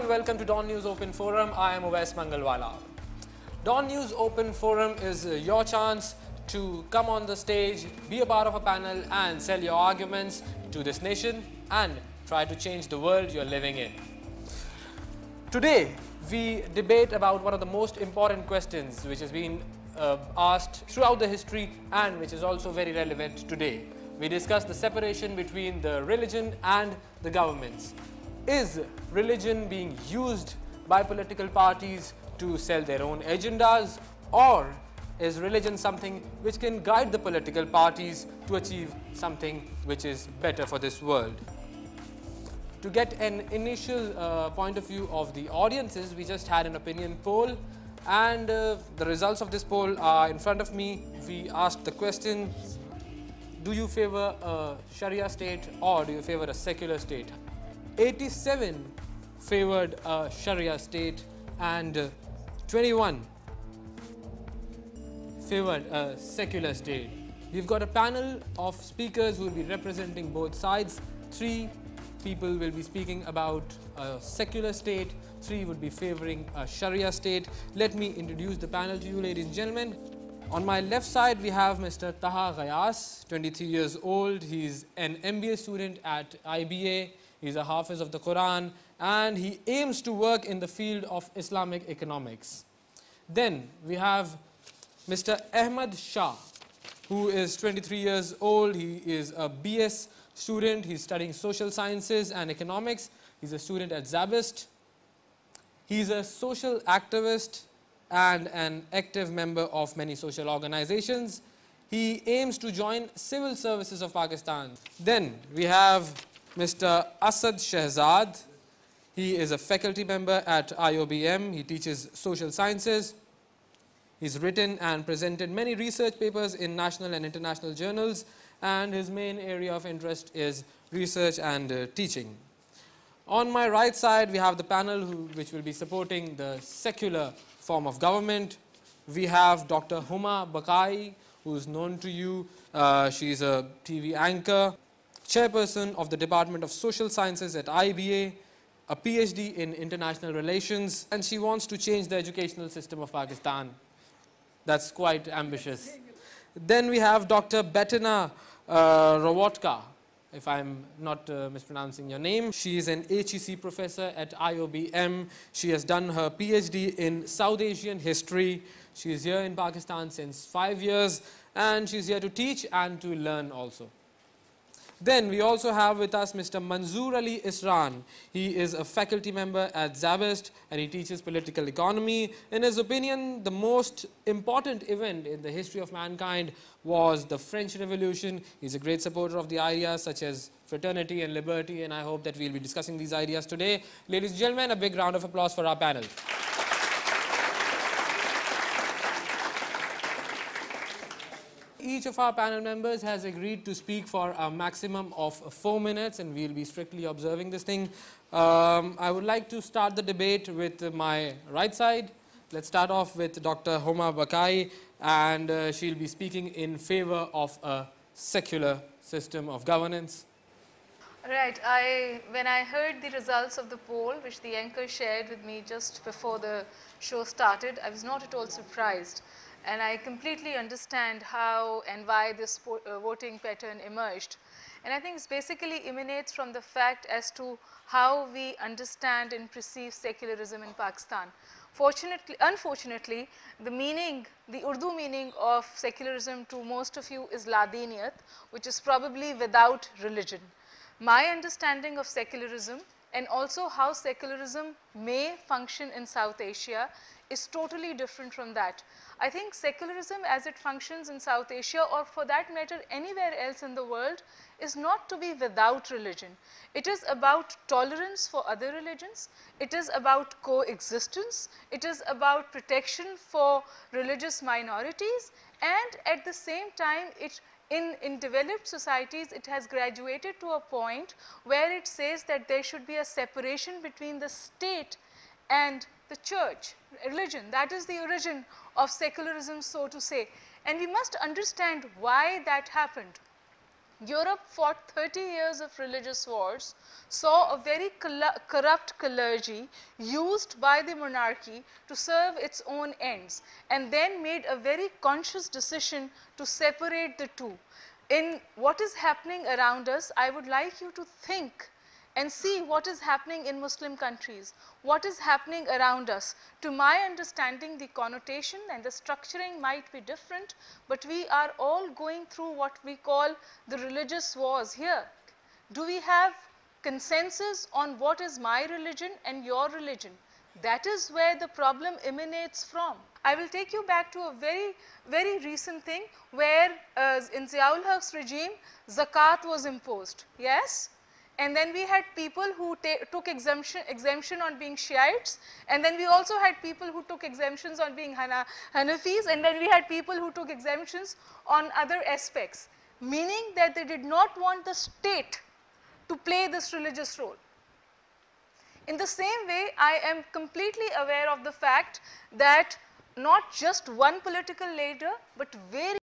and welcome to DawnNews Open Forum. I am Ovais Mangalwala. DawnNews Open Forum is your chance to come on the stage, be a part of a panel and sell your arguments to this nation and try to change the world you're living in. Today, we debate about one of the most important questions which has been asked throughout the history and which is also very relevant today. We discuss the separation between the religion and the governments. Is religion being used by political parties to sell their own agendas, or is religion something which can guide the political parties to achieve something which is better for this world? To get an initial point of view of the audiences, we just had an opinion poll, and the results of this poll are in front of me. We asked the question, do you favor a Sharia state or do you favor a secular state? 87 favored a Sharia state and 21 favored a secular state. We've got a panel of speakers who will be representing both sides. 3 people will be speaking about a secular state, 3 would be favoring a Sharia state. Let me introduce the panel to you, ladies and gentlemen. On my left side, we have Mr. Taha Ghayas, 23 years old. He's an MBA student at IBA. He's a Hafiz of the Quran, and he aims to work in the field of Islamic economics. Then we have Mr. Ahmad Shah, who is 23 years old. He is a BS student. He's studying social sciences and economics. He's a student at SZABIST. He's a social activist and an active member of many social organizations. He aims to join civil services of Pakistan. Then we have Mr. Asad Shehzad. He is a faculty member at IOBM. He teaches social sciences. He's written and presented many research papers in national and international journals, and his main area of interest is research and teaching. On my right side, we have the panel which will be supporting the secular form of government. We have Dr. Huma Bakai, who is known to you. She's a TV anchor, chairperson of the Department of Social Sciences at IBA, a PhD in international relations, and she wants to change the educational system of Pakistan. That's quite ambitious. Then we have Dr. Bettina Rowotka, if I'm not mispronouncing your name. She is an HEC professor at IOBM. She has done her PhD in South Asian history. She is here in Pakistan since 5 years, and she's here to teach and to learn also. Then we also have with us Mr. Manzoor Ali Isran. He is a faculty member at SZABIST and he teaches political economy. In his opinion, the most important event in the history of mankind was the French Revolution. He's a great supporter of the ideas such as fraternity and liberty, and I hope that we'll be discussing these ideas today. Ladies and gentlemen, a big round of applause for our panel. Each of our panel members has agreed to speak for a maximum of 4 minutes, and we'll be strictly observing this thing. I would like to start the debate with my right side. Let's start off with Dr. Huma Bakai, and she'll be speaking in favor of a secular system of governance. Right. When I heard the results of the poll, which the anchor shared with me just before the show started, I was not at all surprised. And I completely understand how and why this voting pattern emerged. And I think it basically emanates from the fact as to how we understand and perceive secularism in Pakistan. Unfortunately, the Urdu meaning of secularism to most of you is ladiniyat, which is probably without religion. My understanding of secularism and also how secularism may function in South Asia is totally different from that. I think secularism as it functions in South Asia, or for that matter anywhere else in the world, is not to be without religion. It is about tolerance for other religions. It is about coexistence. It is about protection for religious minorities, and at the same time in developed societies it has graduated to a point where it says that there should be a separation between the state and the church, religion. That is the origin of secularism, so to say. And we must understand why that happened. Europe fought 30 years of religious wars, saw a very corrupt clergy used by the monarchy to serve its own ends, and then made a very conscious decision to separate the two. In what is happening around us, I would like you to think and see what is happening in Muslim countries, what is happening around us. To my understanding, the connotation and the structuring might be different, but we are all going through what we call the religious wars here. Do we have consensus on what is my religion and your religion? That is where the problem emanates from. I will take you back to a very, very recent thing where in Ziaul Haq's regime, zakat was imposed, yes? And then we had people who took exemption on being Shiites, and then we also had people who took exemptions on being Hanafis, and then we had people who took exemptions on other aspects, meaning that they did not want the state to play this religious role. In the same way, I am completely aware of the fact that not just one political leader, but very